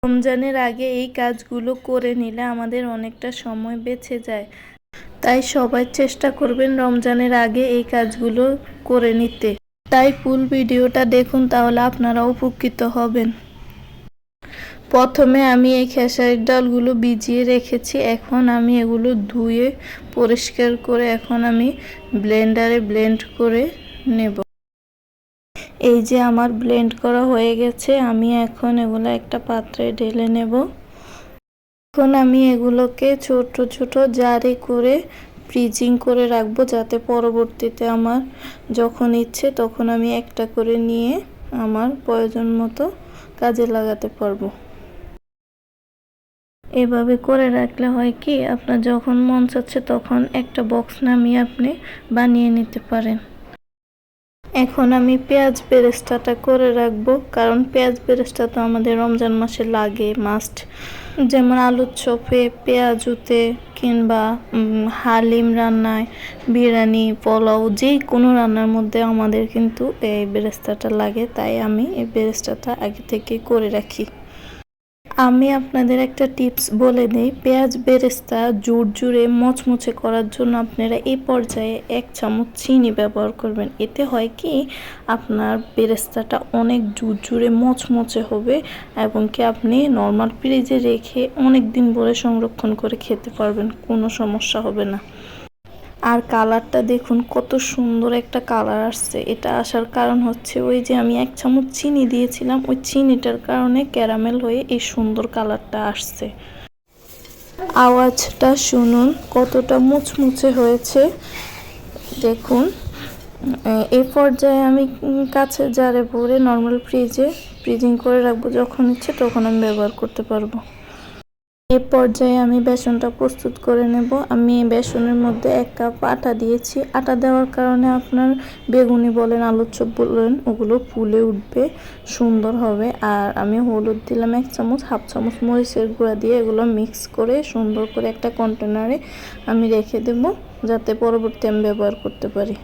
রমজানের আগে এই কাজগুলো করে নিলে আমাদের অনেকটা সময় বেঁচে যায়। তাই সবাই চেষ্টা করবেন রমজানের আগে এই কাজগুলো করে নিতে। তাই ফুল ভিডিওটা দেখুন, তাহলে আপনারা উপকৃত হবেন। প্রথমে আমি এই খেসারির ডালগুলো ভিজিয়ে রেখেছি। এখন আমি এগুলো ধুয়ে পরিষ্কার করে এখন আমি ব্লেন্ডারে ব্লেন্ড করে নেব। এই যে আমার ব্লেন্ড করা হয়ে গেছে, আমি এখন এগুলো একটা পাত্রে ঢেলে নেব। এখন আমি এগুলোকে ছোট ছোট জারে করে ফ্রিজিং করে রাখবো, যাতে পরবর্তীতে আমার যখন ইচ্ছে তখন আমি একটা করে নিয়ে আমার প্রয়োজন মতো কাজে লাগাতে পারবো। এভাবে করে রাখলে হয় কি, আপনার যখন মন চাচ্ছে তখন একটা বক্স নামিয়ে আপনি বানিয়ে নিতে পারেন। এখন আমি পেঁয়াজ বেরেস্তাটা করে রাখবো, কারণ পেঁয়াজ বেরেস্তা তো আমাদের রমজান মাসে লাগে মাস্ট। যেমন আলুর চপে, পেঁয়াজুতে কিংবা হালিম রান্নায়, বিরিয়ানি, পোলাও, যে কোনো রান্নার মধ্যে আমাদের কিন্তু এই বেরেস্তাটা লাগে। তাই আমি এই বেরেস্তাটা আগে থেকে করে রাখি। আমি আপনাদের একটা টিপস বলে দিই, পেঁয়াজ বেরেস্তা জুড়ে মচমচে করার জন্য আপনারা এই পর্যায়ে 1 চামচ চিনি ব্যবহার করবেন। এতে হয় কি, আপনার বেরেস্তাটা অনেক জুড়ে মচমচে হবে এবং কি আপনি নর্মাল ফ্রিজে রেখে অনেক দিন ধরে সংরক্ষণ করে খেতে পারবেন, কোনো সমস্যা হবে না। আর কালারটা দেখুন কত সুন্দর একটা কালার আসছে। এটা আসার কারণ হচ্ছে ওই যে আমি 1 চামচ চিনি দিয়েছিলাম, ওই চিনিটার কারণে ক্যারামেল হয়ে এই সুন্দর কালারটা আসছে। আওয়াজটা শুনুন কতটা মুচমুচে হয়েছে, দেখুন। এই পর্যায়ে আমি কাছে জারে ভরে নর্মাল ফ্রিজিং করে রাখবো, যখন ইচ্ছে তখন আমি ব্যবহার করতে পারবো। এই পর্যায়ে আমি বেসনটা প্রস্তুত করে নেব। আমি বেসনের মধ্যে 1 কাপ আটা দিয়েছি। আটা দেওয়ার কারণে আপনার বেগুনি বলেন, আলুর চপ বলেন, ওগুলো ফুলে উঠবে, সুন্দর হবে। আর আমি হলুদ দিলাম 1 চামচ, 1/2 চামচ মরিচের গুঁড়া দিয়ে এগুলো মিক্স করে সুন্দর করে একটা কন্টেনারে আমি রেখে দেব, যাতে পরবর্তী আমি ব্যবহার করতে পারি।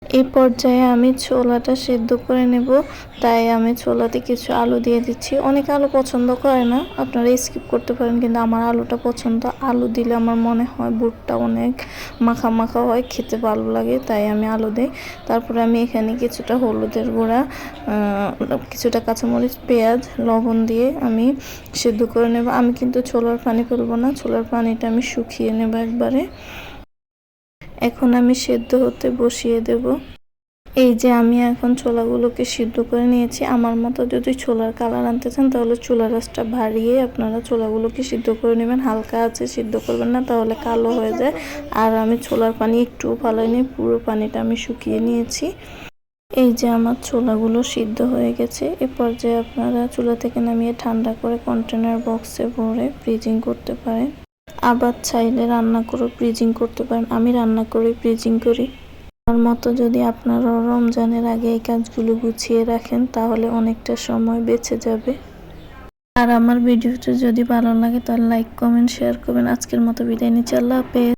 এই পর্যায়ে আমি ছোলাটা সেদ্ধ করে নেব, তাই আমি ছোলাতে কিছু আলু দিয়ে দিচ্ছি। অনেকে আলু পছন্দ করে না, আপনারা স্কিপ করতে পারেন, কিন্তু আমার আলুটা পছন্দ। আলু দিলে আমার মনে হয় বুটটা অনেক মাখা মাখা হয়, খেতে ভালো লাগে, তাই আমি আলু দিই। তারপরে আমি এখানে কিছুটা হলুদের গুঁড়া, কিছুটা কাঁচামরিচ, পেঁয়াজ, লবণ দিয়ে আমি সেদ্ধ করে নেব। আমি কিন্তু ছোলার পানি ফেলবো না, ছোলার পানিটা আমি শুকিয়ে নেব একবারে। এখন আমি সেদ্ধ হতে বসিয়ে দেব। এই যে আমি এখন ছোলাগুলোকে সিদ্ধ করে নিয়েছি। আমার মতো যদি ছোলার কালার আনতে চান তাহলে চুলার আঁচটা বাড়িয়ে আপনারা ছোলাগুলোকে সিদ্ধ করে নেবেন। হালকা আছে সিদ্ধ করবেন না, তাহলে কালো হয়ে যায়। আর আমি ছোলার পানি একটুও ফালাইনি, পুরো পানিটা আমি শুকিয়ে নিয়েছি। এই যে আমার ছোলাগুলো সিদ্ধ হয়ে গেছে। এ পর্যায়ে আপনারা চুলা থেকে নামিয়ে ঠান্ডা করে কন্টেনার বক্সে ভরে ফ্রিজিং করতে পারেন। আবার চাইলে রান্না করে ফ্রিজিং করতে পারেন। আমি রান্না করে ফ্রিজিং করি। আমার মতো যদি আপনারা রমজানের আগে এই কাজগুলো গুছিয়ে রাখেন তাহলে অনেকটা সময় বেঁচে যাবে। আর আমার ভিডিওটা যদি ভালো লাগে তাহলে লাইক, কমেন্ট, শেয়ার করবেন। আজকের মতো বিদায় নিচ্ছি। আল্লাহ হাফেজ।